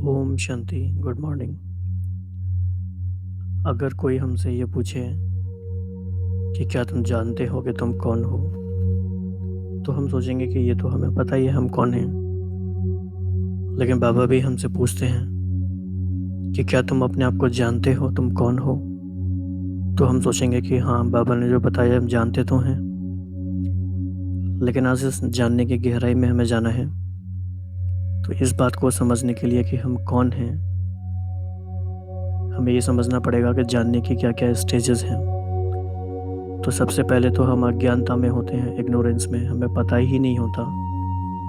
Om Shanti. Good morning. अगर कोई हमसे ये पूछे कि क्या तुम जानते हो कि तुम कौन हो, तो हम सोचेंगे कि ये तो हमें पता ही है हम कौन हैं। लेकिन बाबा भी हमसे पूछते हैं कि क्या तुम अपने आप को जानते हो तुम कौन हो। तो हम सोचेंगे कि हाँ, बाबा ने जो बताया हम जानते तो हैं, लेकिन आज इस जानने की गहराई में हमें जाना है। तो इस बात को समझने के लिए कि हम कौन हैं, हमें ये समझना पड़ेगा कि जानने की क्या क्या स्टेजेस हैं। तो सबसे पहले तो हम अज्ञानता में होते हैं, इग्नोरेंस में, हमें पता ही नहीं होता।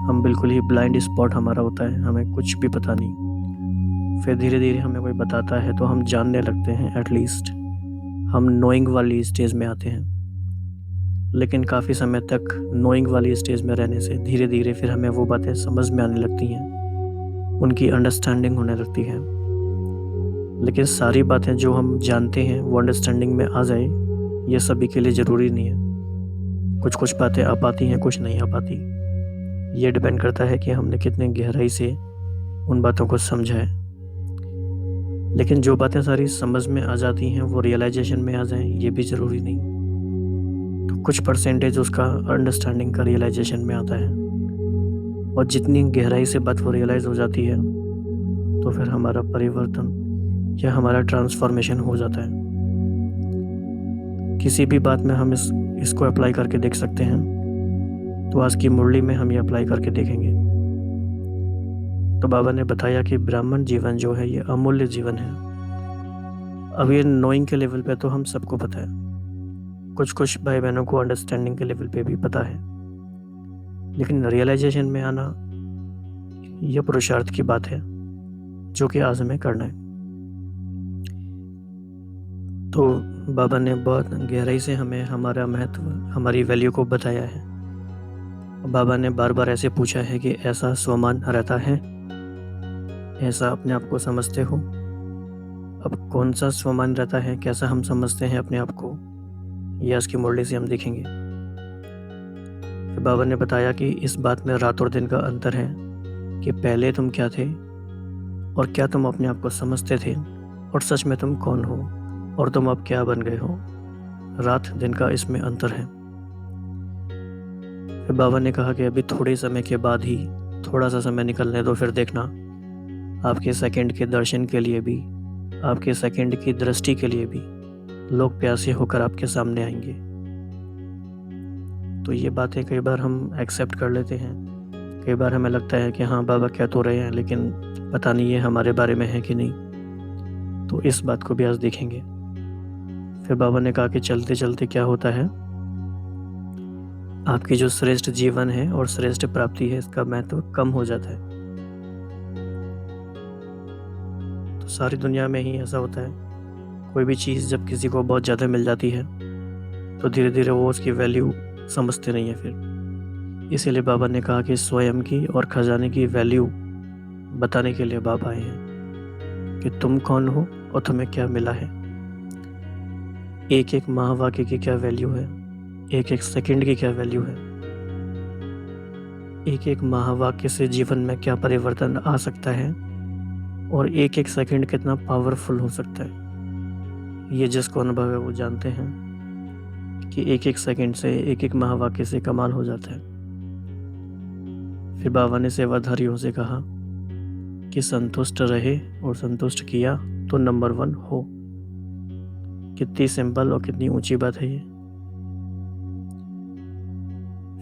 हम बिल्कुल ही ब्लाइंड स्पॉट हमारा होता है, हमें कुछ भी पता नहीं। फिर धीरे धीरे हमें कोई बताता है तो हम जानने लगते हैं, एटलीस्ट हम नोइंग वाली स्टेज में आते हैं। लेकिन काफ़ी समय तक नोइंग वाली स्टेज में रहने से धीरे धीरे फिर हमें वो बातें समझ में आने लगती हैं, उनकी अंडरस्टैंडिंग होने लगती है। लेकिन सारी बातें जो हम जानते हैं वो अंडरस्टैंडिंग में आ जाए, ये सभी के लिए ज़रूरी नहीं है। कुछ कुछ बातें आ पाती हैं, कुछ नहीं आ पाती। ये डिपेंड करता है कि हमने कितने गहराई से उन बातों को समझा है। लेकिन जो बातें सारी समझ में आ जाती हैं वो रियलाइजेशन में आ जाएं, ये भी ज़रूरी नहीं। तो कुछ परसेंटेज उसका अंडरस्टैंडिंग का रियलाइजेशन में आता है, और जितनी गहराई से बात वो रियलाइज़ हो जाती है तो फिर हमारा परिवर्तन या हमारा ट्रांसफॉर्मेशन हो जाता है। किसी भी बात में हम इसको अप्लाई करके देख सकते हैं। तो आज की मुरली में हम ये अप्लाई करके देखेंगे। तो बाबा ने बताया कि ब्राह्मण जीवन जो है ये अमूल्य जीवन है। अब ये नोइंग के लेवल पे तो हम सबको पता है, कुछ कुछ भाई बहनों को अंडरस्टैंडिंग के लेवल पे भी पता है, लेकिन रियलाइजेशन में आना ये पुरुषार्थ की बात है जो कि आज हमें करना है। तो बाबा ने बहुत गहराई से हमें हमारा महत्व, हमारी वैल्यू को बताया है। बाबा ने बार बार ऐसे पूछा है कि ऐसा स्वमान रहता है, ऐसा अपने आप को समझते हो। अब कौन सा स्वमान रहता है, कैसा हम समझते हैं अपने आप को, ये आज की मुरली से हम देखेंगे। फिर बाबा ने बताया कि इस बात में रात और दिन का अंतर है कि पहले तुम क्या थे और क्या तुम अपने आप को समझते थे, और सच में तुम कौन हो और तुम अब क्या बन गए हो। रात दिन का इसमें अंतर है। फिर बाबा ने कहा कि अभी थोड़े समय के बाद ही, थोड़ा सा समय निकलने दो, फिर देखना आपके सेकंड के दर्शन के लिए भी, आपके सेकंड की दृष्टि के लिए भी लोग प्यासे होकर आपके सामने आएंगे। तो ये बातें कई बार हम एक्सेप्ट कर लेते हैं, कई बार हमें लगता है कि हाँ बाबा कह तो रहे हैं, लेकिन पता नहीं ये हमारे बारे में है कि नहीं। तो इस बात को भी आज देखेंगे। फिर बाबा ने कहा कि चलते चलते क्या होता है, आपकी जो श्रेष्ठ जीवन है और श्रेष्ठ प्राप्ति है, इसका महत्व कम हो जाता है। तो सारी दुनिया में ही ऐसा होता है, कोई भी चीज़ जब किसी को बहुत ज़्यादा मिल जाती है तो धीरे धीरे वो उसकी वैल्यू समझते नहीं है फिर। इसीलिए बाबा ने कहा कि स्वयं की और खजाने की वैल्यू बताने के लिए बाबा आए हैं कि तुम कौन हो और तुम्हें क्या मिला है। एक एक महावाक्य की क्या वैल्यू है, एक एक सेकंड की क्या वैल्यू है, एक एक महावाक्य से जीवन में क्या परिवर्तन आ सकता है, और एक एक सेकंड कितना पावरफुल हो सकता है। ये जिसको अनुभव है वो जानते हैं कि एक एक सेकंड से, एक एक महावाक्य से कमाल हो जाता है। फिर बाबा ने सेवाधारियों से कहा कि संतुष्ट रहे और संतुष्ट किया तो नंबर 1 हो। कितनी सिंपल और कितनी ऊंची बात है ये।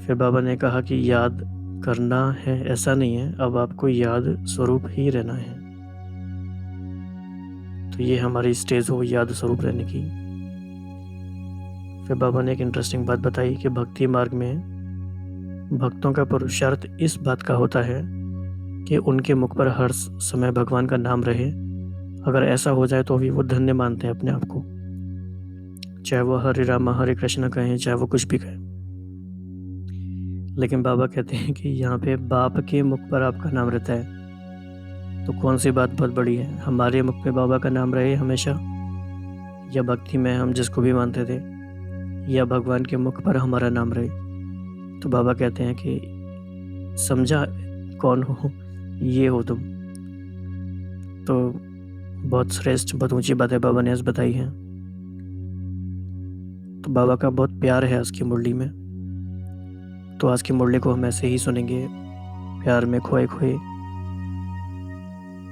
फिर बाबा ने कहा कि याद करना है ऐसा नहीं है, अब आपको याद स्वरूप ही रहना है। तो ये हमारी स्टेज हो याद स्वरूप रहने की। फिर बाबा ने एक इंटरेस्टिंग बात बताई कि भक्ति मार्ग में भक्तों का पुरुषार्थ इस बात का होता है कि उनके मुख पर हर समय भगवान का नाम रहे। अगर ऐसा हो जाए तो भी वो धन्य मानते हैं अपने आप को, चाहे वो हरे रामा हरे कृष्ण कहें, चाहे वो कुछ भी कहें। लेकिन बाबा कहते हैं कि यहाँ पे बाप के मुख पर आपका नाम रहता है, तो कौन सी बात बहुत बड़ी है, हमारे मुख पे बाबा का नाम रहे हमेशा, या भक्ति में हम जिसको भी मानते थे, या भगवान के मुख पर हमारा नाम रहे। तो बाबा कहते हैं कि समझा कौन हो, ये हो तुम। तो बहुत श्रेष्ठ, बहुत ऊंची बातें बाबा ने आज बताई हैं। तो बाबा का बहुत प्यार है आज की मुरली में। तो आज की मुरली को हम ऐसे ही सुनेंगे, प्यार में खोए खोए।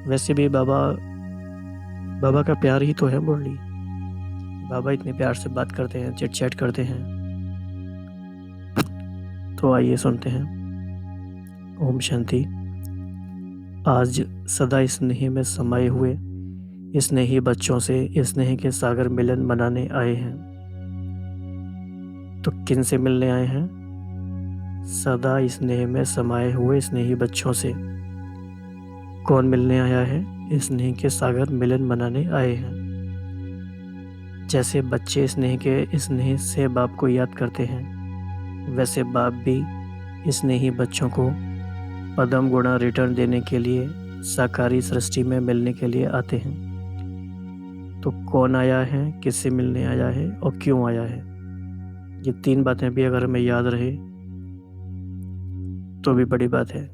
वैसे भी बाबा का प्यार ही तो है मुरली। बाबा इतने प्यार से बात करते हैं, चिट चैट करते हैं। तो आइए सुनते हैं। ओम शांति। आज सदा स्नेह में समाये हुए स्नेही बच्चों से स्नेह के सागर मिलन मनाने आए हैं। तो किन से मिलने आए हैं? सदा स्नेह में समाये हुए स्नेही बच्चों से। कौन मिलने आया है? स्नेह के सागर मिलन मनाने आए हैं। जैसे बच्चे स्नेह से बाप को याद करते हैं, वैसे बाप भी स्नेही बच्चों को पदम गुणा रिटर्न देने के लिए साकारी सृष्टि में मिलने के लिए आते हैं। तो कौन आया है, किससे मिलने आया है और क्यों आया है, ये 3 बातें भी अगर हमें याद रहे तो भी बड़ी बात है।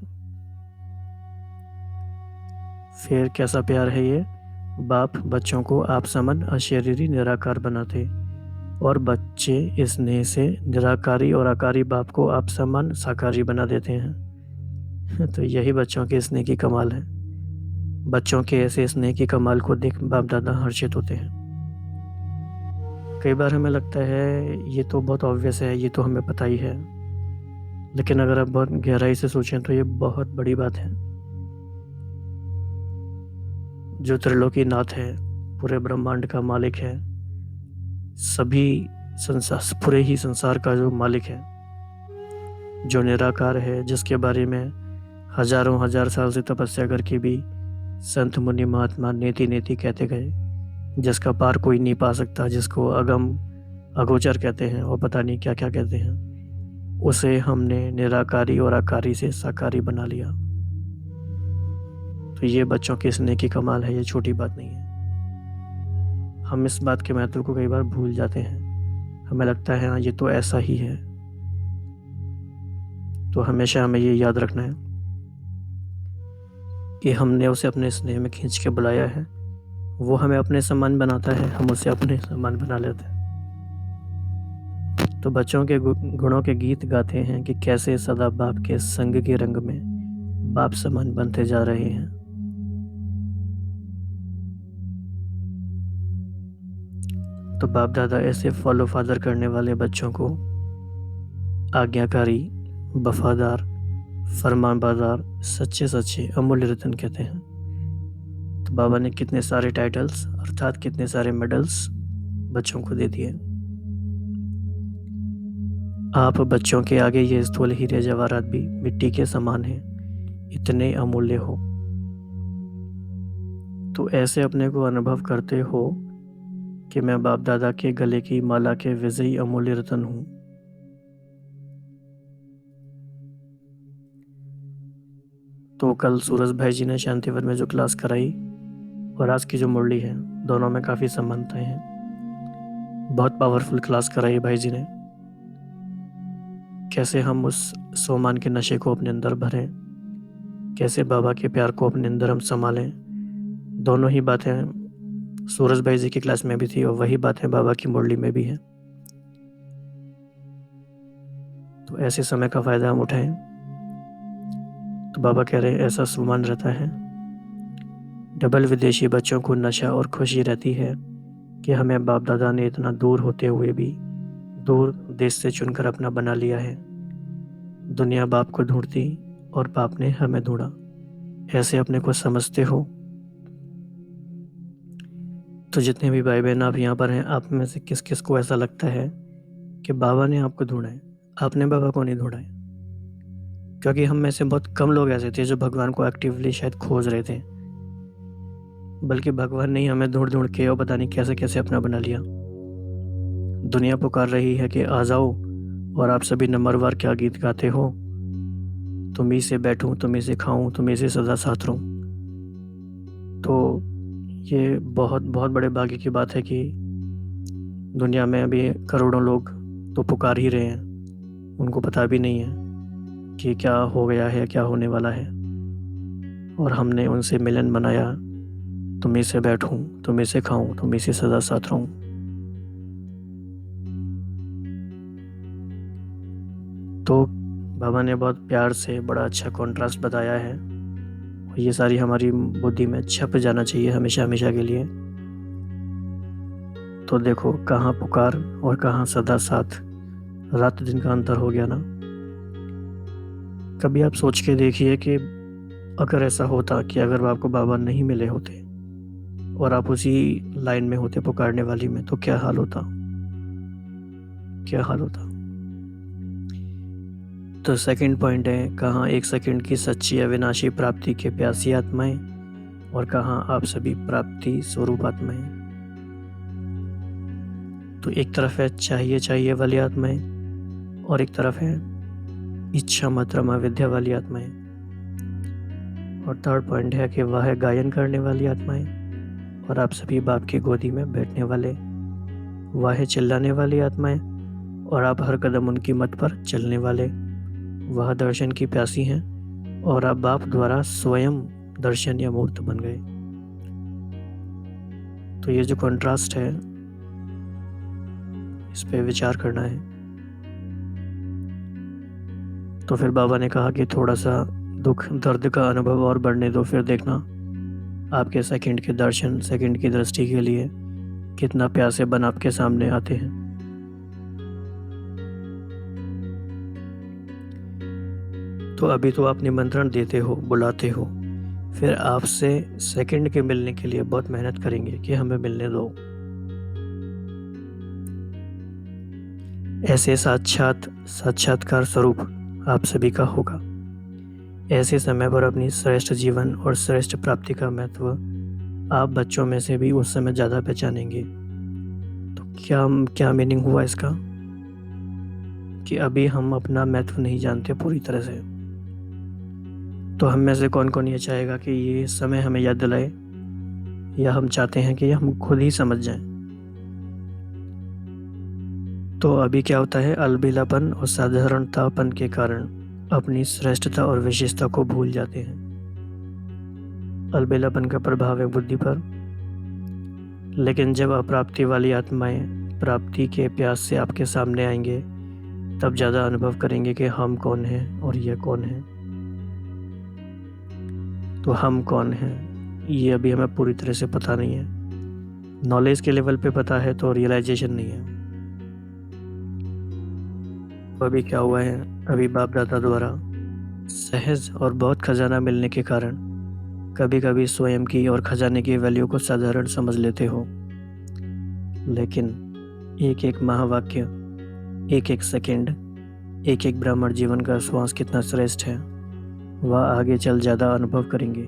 फिर कैसा प्यार है ये? बाप बच्चों को आप समन अशरीरी निराकार बनाते और बच्चे स्नेह से निराकारी और आकारी बाप को आप समान साकारी बना देते हैं। तो यही बच्चों के स्नेह की कमाल है। बच्चों के ऐसे स्नेह की कमाल को देख बाप दादा हर्षित होते हैं। कई बार हमें लगता है ये तो बहुत ऑब्वियस है, ये तो हमें पता ही है, लेकिन अगर आप बहुत गहराई से सोचें तो ये बहुत बड़ी बात है। जो त्रिलोकी नाथ है, पूरे ब्रह्मांड का मालिक है, सभी पूरे ही संसार का जो मालिक है, जो निराकार है, जिसके बारे में हजारों हजार साल से तपस्या करके भी संत मुनि महात्मा नेति नेति कहते गए, जिसका पार कोई नहीं पा सकता, जिसको अगम अगोचर कहते हैं और पता नहीं क्या क्या कहते हैं, उसे हमने निराकारी और आकारी से साकारी बना लिया। तो ये बच्चों के स्नेह की कमाल है, ये छोटी बात नहीं है। हम इस बात के महत्व को कई बार भूल जाते हैं। हमें लगता है हाँ ये तो ऐसा ही है। तो हमेशा हमें ये याद रखना है कि हमने उसे अपने स्नेह में खींच के बुलाया है, वो हमें अपने समान बनाता है, हम उसे अपने समान बना लेते हैं। तो बच्चों के गुणों के गीत गाते हैं कि कैसे सदा बाप के संग के रंग में बाप समान बनते जा रहे हैं। तो बाप दादा ऐसे फॉलो फादर करने वाले बच्चों को आज्ञाकारी, वफादार, फरमानबरदार, सच्चे अमूल्य रतन कहते हैं। तो बाबा ने कितने सारे टाइटल्स अर्थात कितने सारे मेडल्स बच्चों को दे दिए। आप बच्चों के आगे ये स्थूल हीरे जवाहरात भी मिट्टी के समान हैं, इतने अमूल्य हो। तो ऐसे अपने को अनुभव करते हो कि मैं बाप दादा के गले की माला के विजयी अमूल्य रतन हूँ। तो कल सूरज भाई जी ने शांतिवन में जो क्लास कराई और आज की जो मुरली है, दोनों में काफ़ी समानताएं हैं। बहुत पावरफुल क्लास कराई भाई जी ने। कैसे हम उस सोमान के नशे को अपने अंदर भरें, कैसे बाबा के प्यार को अपने अंदर हम संभालें, दोनों ही बातें सूरज भाई जी की क्लास में भी थी और वही बातें बाबा की मुरली में भी हैं। तो ऐसे समय का फ़ायदा हम उठाएं। तो बाबा कह रहे हैं ऐसा सुमान रहता है। डबल विदेशी बच्चों को नशा और खुशी रहती है कि हमें बाप दादा ने इतना दूर होते हुए भी दूर देश से चुनकर अपना बना लिया है। दुनिया बाप को ढूंढती और बाप ने हमें ढूंढा। ऐसे अपने को समझते हो? तो जितने भी भाई बहन आप यहाँ पर हैं, आप में से किस किस को ऐसा लगता है कि बाबा ने आपको ढूंढा है, आपने बाबा को नहीं ढूंढा है? क्योंकि हम में से बहुत कम लोग ऐसे थे जो भगवान को एक्टिवली शायद खोज रहे थे, बल्कि भगवान ने ही हमें ढूंढ ढूंढ के और पता नहीं कैसे कैसे अपना बना लिया। दुनिया पुकार रही है कि आ जाओ, और आप सभी नंबरवार क्या गीत गाते हो, तुम ही से बैठूं, तुम ही से खाऊं, तुम ही से सदा साथ रहूं। तो ये बहुत बहुत बड़े भाग्य की बात है कि दुनिया में अभी करोड़ों लोग तो पुकार ही रहे हैं, उनको पता भी नहीं है कि क्या हो गया है, क्या होने वाला है, और हमने उनसे मिलन बनाया, तुम्ही से बैठूं, तुम्ही से खाऊं, तुम्ही से सदा साथ रहूं। तो बाबा ने बहुत प्यार से बड़ा अच्छा कॉन्ट्रास्ट बताया है, और ये सारी हमारी बुद्धि में छप जाना चाहिए हमेशा हमेशा के लिए। तो देखो, कहाँ पुकार और कहाँ सदा साथ, रात दिन का अंतर हो गया ना। कभी आप सोच के देखिए कि अगर ऐसा होता कि अगर आपको बाबा नहीं मिले होते और आप उसी लाइन में होते पुकारने वाली में, तो क्या हाल होता, क्या हाल होता। तो सेकंड पॉइंट है, कहाँ एक सेकंड की सच्ची अविनाशी प्राप्ति के प्यासी आत्माएं, और कहाँ आप सभी प्राप्ति स्वरूप आत्माएं। तो एक तरफ है चाहिए चाहिए वाली आत्माएं, और एक तरफ है इच्छा मात्र विद्या वाली आत्माएं। और थर्ड पॉइंट है कि वह है गायन करने वाली आत्माएं, और आप सभी बाप की गोदी में बैठने वाले। वह है चिल्लाने वाली आत्माएं, और आप हर कदम उनकी मत पर चलने वाले। वह दर्शन की प्यासी हैं, और आप बाप द्वारा स्वयं दर्शन या मूर्त बन गए। तो ये जो कंट्रास्ट है, इस पे विचार करना है। तो फिर बाबा ने कहा कि थोड़ा सा दुख दर्द का अनुभव और बढ़ने दो, फिर देखना आपके सेकंड के दर्शन, सेकंड की दृष्टि के लिए कितना प्यासे बन आपके सामने आते हैं। तो अभी तो आप निमंत्रण देते हो, बुलाते हो, फिर आपसे सेकंड के मिलने के लिए बहुत मेहनत करेंगे कि हमें मिलने दो। ऐसे साक्षात्कार स्वरूप आप सभी का होगा। ऐसे समय पर अपनी श्रेष्ठ जीवन और श्रेष्ठ प्राप्ति का महत्व आप बच्चों में से भी उस समय ज़्यादा पहचानेंगे। तो क्या क्या मीनिंग हुआ इसका, कि अभी हम अपना महत्व नहीं जानते पूरी तरह से। तो हम में से कौन कौन ये चाहेगा कि ये समय हमें याद दिलाए, या हम चाहते हैं कि हम खुद ही समझ जाएं। तो अभी क्या होता है, अलबेलापन और साधारणतापन के कारण अपनी श्रेष्ठता और विशेषता को भूल जाते हैं। अलबेलापन का प्रभाव है बुद्धि पर, लेकिन जब अप्राप्ति वाली आत्माएं प्राप्ति के प्यास से आपके सामने आएंगे, तब ज़्यादा अनुभव करेंगे कि हम कौन हैं और यह कौन है। तो हम कौन हैं ये अभी हमें पूरी तरह से पता नहीं है। नॉलेज के लेवल पे पता है, तो रियलाइजेशन नहीं है। अभी क्या हुआ है, अभी बाप दादा द्वारा सहज और बहुत खजाना मिलने के कारण कभी कभी स्वयं की और खजाने की वैल्यू को साधारण समझ लेते हो, लेकिन एक एक महावाक्य, एक एक सेकंड, एक एक ब्राह्मण जीवन का श्वास कितना श्रेष्ठ है, वह आगे चल ज़्यादा अनुभव करेंगे।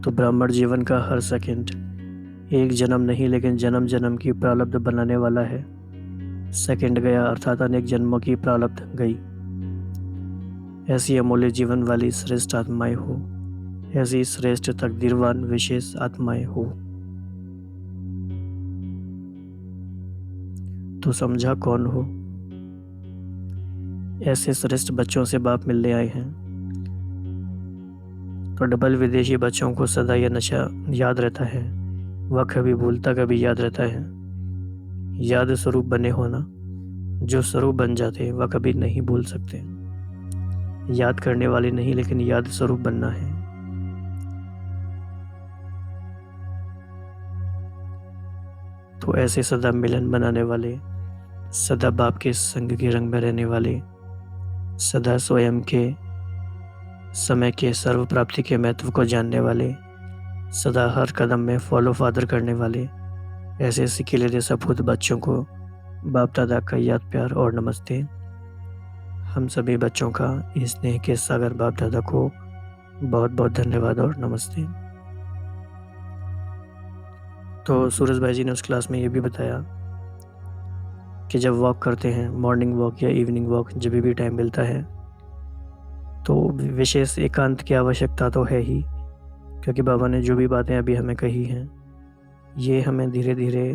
तो ब्राह्मण जीवन का हर सेकंड एक जन्म नहीं, लेकिन जन्म जन्म की प्रारब्ध बनाने वाला है। सेकंड गया अर्थात अनेक जन्मों की प्रारब्ध गई। ऐसी अमूल्य जीवन वाली श्रेष्ठ आत्माएं हो, ऐसी श्रेष्ठ तकदीरवान विशेष आत्माएं हो। तो समझा कौन हो। ऐसे श्रेष्ठ बच्चों से बाप मिलने आए हैं। तो डबल विदेशी बच्चों को सदा यह नशा याद रहता है, वह कभी भूलता कभी याद रहता है। याद स्वरूप बने होना, जो स्वरूप बन जाते वह कभी नहीं भूल सकते। याद करने वाले नहीं, लेकिन याद स्वरूप बनना है। तो ऐसे सदा मिलन बनाने वाले, सदा बाप के संग के रंग में रहने वाले, सदा स्वयं के समय के सर्व प्राप्ति के महत्व को जानने वाले, सदा हर कदम में फॉलो फादर करने वाले, ऐसे सिकिले जैसा सपूत बच्चों को बाप दादा का याद प्यार और नमस्ते। हम सभी बच्चों का इस स्नेह के सागर बाप दादा को बहुत बहुत धन्यवाद और नमस्ते। तो सूरज भाई जी ने उस क्लास में ये भी बताया कि जब वॉक करते हैं, मॉर्निंग वॉक या इवनिंग वॉक, जब भी टाइम मिलता है, तो विशेष एकांत की आवश्यकता तो है ही, क्योंकि बाबा ने जो भी बातें अभी हमें कही हैं, ये हमें धीरे धीरे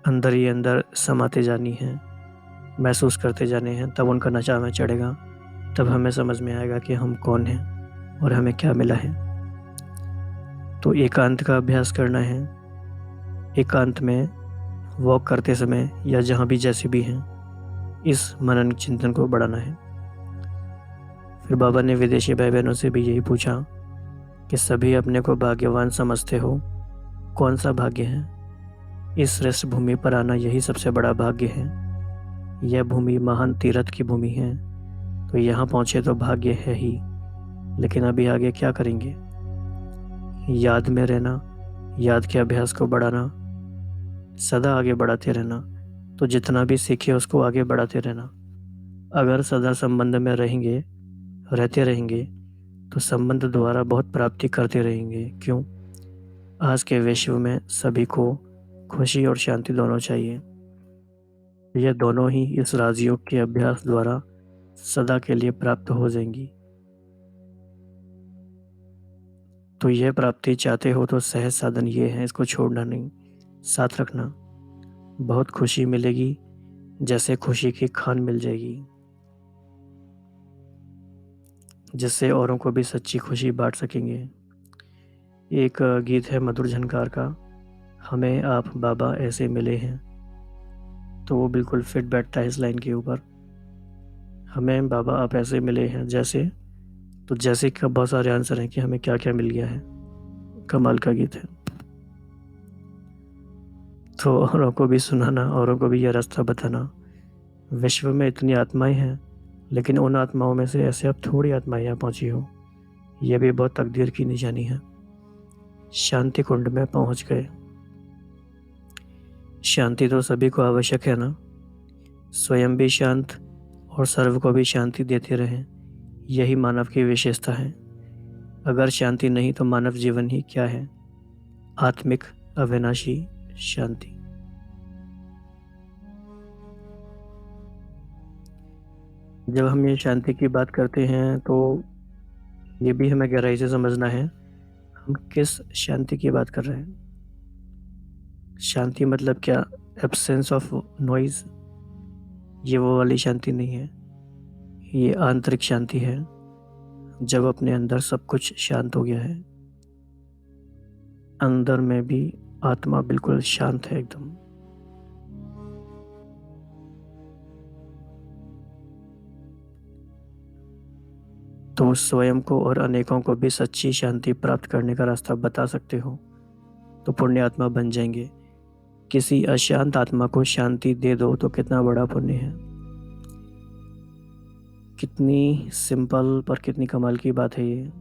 अंदर ही अंदर समाते जानी हैं, महसूस करते जाने हैं, तब उनका नशा हमें चढ़ेगा। तब हमें समझ में आएगा कि हम कौन हैं और हमें क्या मिला है। तो एकांत का अभ्यास करना है। एकांत में वॉक करते समय या जहाँ भी जैसे भी हैं, इस मनन चिंतन को बढ़ाना है। फिर बाबा ने विदेशी भाई बहनों से भी यही पूछा कि सभी अपने को भाग्यवान समझते हो, कौन सा भाग्य है? इस श्रेष्ठ भूमि पर आना यही सबसे बड़ा भाग्य है। यह भूमि महान तीर्थ की भूमि है, तो यहाँ पहुँचे तो भाग्य है ही, लेकिन अभी आगे क्या करेंगे? याद में रहना, याद के अभ्यास को बढ़ाना, सदा आगे बढ़ाते रहना। तो जितना भी सीखे उसको आगे बढ़ाते रहना। अगर सदा संबंध में रहते रहेंगे तो संबंध द्वारा बहुत प्राप्ति करते रहेंगे। क्यों? आज के विश्व में सभी को खुशी और शांति दोनों चाहिए। यह दोनों ही इस राजयोग के अभ्यास द्वारा सदा के लिए प्राप्त हो जाएंगी। तो यह प्राप्ति चाहते हो तो सहज साधन ये है, इसको छोड़ना नहीं, साथ रखना। बहुत खुशी मिलेगी, जैसे खुशी की खान मिल जाएगी, जिससे औरों को भी सच्ची खुशी बांट सकेंगे। एक गीत है मधुर झनकार का, हमें आप बाबा ऐसे मिले हैं, तो वो बिल्कुल फिट बैठता है इस लाइन के ऊपर। हमें बाबा आप ऐसे मिले हैं जैसे, तो जैसे का बहुत सारे आंसर हैं कि हमें क्या क्या मिल गया है। कमाल का गीत है। तो औरों को भी सुनाना, औरों को भी यह रास्ता बताना। विश्व में इतनी आत्माएं हैं, लेकिन उन आत्माओं में से ऐसे अब थोड़ी आत्माएं यहाँ पहुँची हो, यह भी बहुत तकदीर की निशानी है। शांति कुंड में पहुँच गए। शांति तो सभी को आवश्यक है ना। स्वयं भी शांत और सर्व को भी शांति देते रहें, यही मानव की विशेषता है। अगर शांति नहीं तो मानव जीवन ही क्या है? आत्मिक अविनाशी शांति। जब हम ये शांति की बात करते हैं तो ये भी हमें गहराई से समझना है, हम किस शांति की बात कर रहे हैं। शांति मतलब क्या? Absence of noise? ये वो वाली शांति नहीं है, ये आंतरिक शांति है। जब अपने अंदर सब कुछ शांत हो गया है, अंदर में भी आत्मा बिल्कुल शांत है एकदम। तो स्वयं को और अनेकों को भी सच्ची शांति प्राप्त करने का रास्ता बता सकते हो, तो पुण्य आत्मा बन जाएंगे। किसी अशांत आत्मा को शांति दे दो तो कितना बड़ा पुण्य है। कितनी सिंपल पर कितनी कमाल की बात है ये।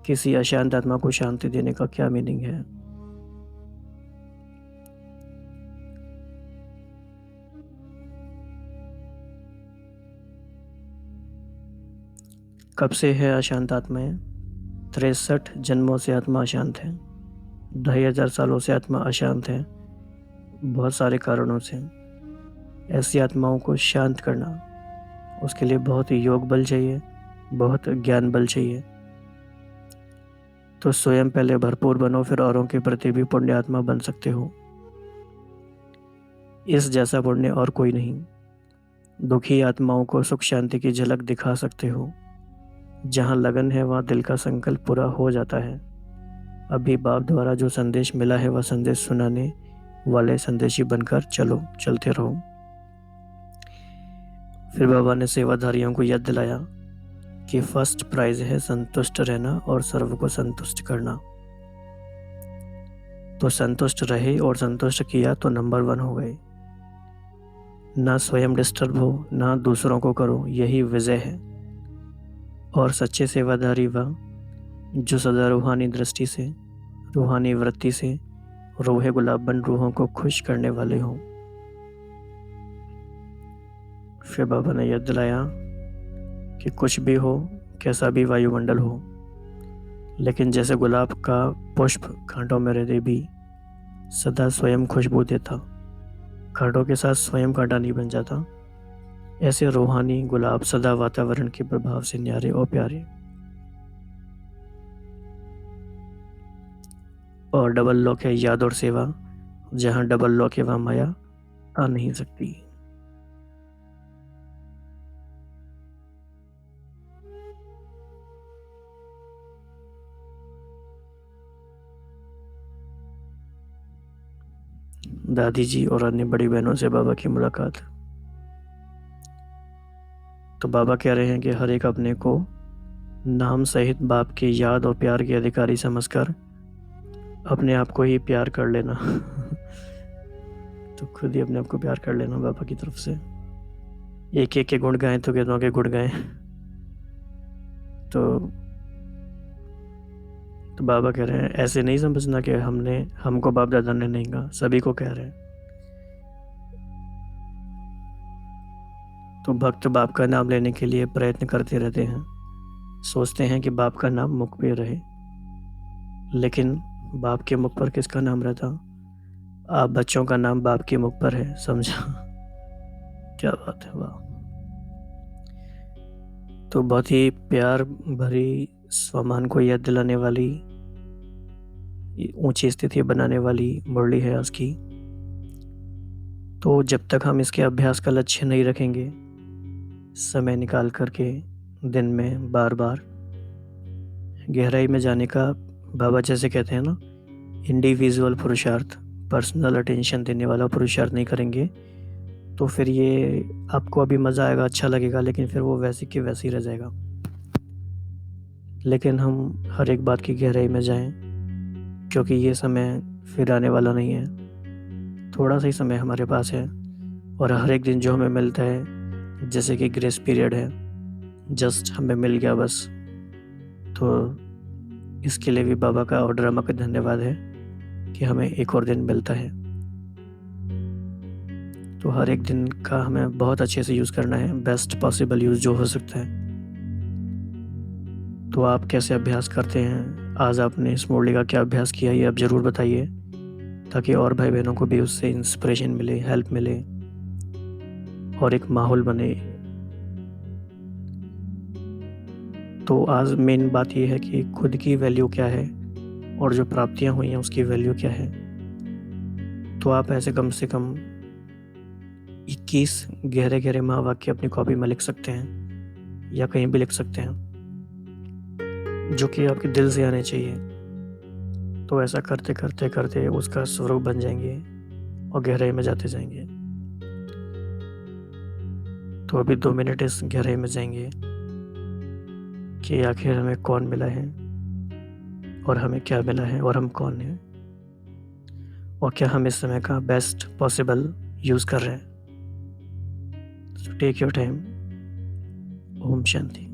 किसी अशांत आत्मा को शांति देने का क्या मीनिंग है? कब से है अशांत आत्माएं? 63 जन्मों से आत्मा अशांत है। 2500 सालों से आत्मा अशांत है, बहुत सारे कारणों से। ऐसी आत्माओं को शांत करना, उसके लिए बहुत योग बल चाहिए, बहुत ज्ञान बल चाहिए। तो स्वयं पहले भरपूर बनो, फिर औरों के प्रति भी पुण्य आत्मा बन सकते हो। इस जैसा पुण्य और कोई नहीं। दुखी आत्माओं को सुख शांति की झलक दिखा सकते हो। जहाँ लगन है वहाँ दिल का संकल्प पूरा हो जाता है। अभी बाप द्वारा जो संदेश मिला है वह संदेश सुनाने वाले संदेशी बनकर चलते रहो। फिर बाबा ने सेवाधारियों को याद दिलाया कि फर्स्ट प्राइज है संतुष्ट रहना और सर्व को संतुष्ट करना। तो संतुष्ट रहे और संतुष्ट किया तो नंबर 1 हो गए। ना स्वयं डिस्टर्ब हो, ना दूसरों को करो, यही विजय है। और सच्चे सेवाधारी वह जो सदा रूहानी दृष्टि से, रूहानी वृत्ति से रूहे गुलाब बन रूहों को खुश करने वाले हों। फिर बाबा ने याद दिलाया कि कुछ भी हो, कैसा भी वायुमंडल हो, लेकिन जैसे गुलाब का पुष्प कांटों में रहते भी सदा स्वयं खुशबू देता, कांटों के साथ स्वयं कांटा नहीं बन जाता, ऐसे रूहानी गुलाब सदा वातावरण के प्रभाव से न्यारे और प्यारे। और डबल लॉक है याद और सेवा, जहाँ डबल लॉक है वहाँ माया आ नहीं सकती। दादी जी और अन्य बड़ी बहनों से बाबा की मुलाकात। तो बाबा कह रहे हैं कि हर एक अपने को नाम सहित बाप की याद और प्यार के अधिकारी समझकर अपने आप को ही प्यार कर लेना। तो खुद ही अपने आप को प्यार कर लेना बाबा की तरफ से। एक एक के गुण गाएं तो कितनों के गुण गाएं। तो बाबा कह रहे हैं ऐसे नहीं समझना कि हमको बाप दादा ने नहीं कहा, सभी को कह रहे हैं। तो भक्त बाप का नाम लेने के लिए प्रयत्न करते रहते हैं, सोचते हैं कि बाप का नाम मुख पे रहे, लेकिन बाप के मुख पर किसका नाम रहता? आप बच्चों का नाम बाप के मुख पर है, समझा? क्या बात है, वाह। तो बहुत ही प्यार भरी, स्वमान को याद दिलाने वाली, ऊंची स्थिति बनाने वाली मुरली है आज की। तो जब तक हम इसके अभ्यास का लक्ष्य नहीं रखेंगे, समय निकाल करके दिन में बार बार गहराई में जाने का, बाबा जैसे कहते हैं ना, इंडिविजुअल पुरुषार्थ, पर्सनल अटेंशन देने वाला पुरुषार्थ नहीं करेंगे, तो फिर ये आपको अभी मज़ा आएगा, अच्छा लगेगा, लेकिन फिर वो वैसे कि वैसे ही रह जाएगा। लेकिन हम हर एक बात की गहराई में जाएं, क्योंकि ये समय फिर आने वाला नहीं है। थोड़ा सा ही समय हमारे पास है, और हर एक दिन जो हमें मिलता है जैसे कि ग्रेस पीरियड है, जस्ट हमें मिल गया बस। तो इसके लिए भी बाबा का और ड्रामा का धन्यवाद है कि हमें एक और दिन मिलता है। तो हर एक दिन का हमें बहुत अच्छे से यूज़ करना है, बेस्ट पॉसिबल यूज़ जो हो सकता है। तो आप कैसे अभ्यास करते हैं? आज आपने इस मुरली का क्या अभ्यास किया, ये आप ज़रूर बताइए, ताकि और भाई बहनों को भी उससे इंस्पिरेशन मिले, हेल्प मिले और एक माहौल बने। तो आज मेन बात ये है कि खुद की वैल्यू क्या है और जो प्राप्तियां हुई हैं उसकी वैल्यू क्या है। तो आप ऐसे कम से कम 21 गहरे गहरे महावाक्य अपनी कॉपी में लिख सकते हैं, या कहीं भी लिख सकते हैं, जो कि आपके दिल से आने चाहिए। तो ऐसा करते करते करते उसका स्वरूप बन जाएंगे और गहराई में जाते जाएंगे। तो अभी 2 मिनट इस गहराई में जाएंगे कि आखिर हमें कौन मिला है, और हमें क्या मिला है, और हम कौन हैं, और क्या हम इस समय का बेस्ट पॉसिबल यूज़ कर रहे हैं। So take your time. Om Shanti.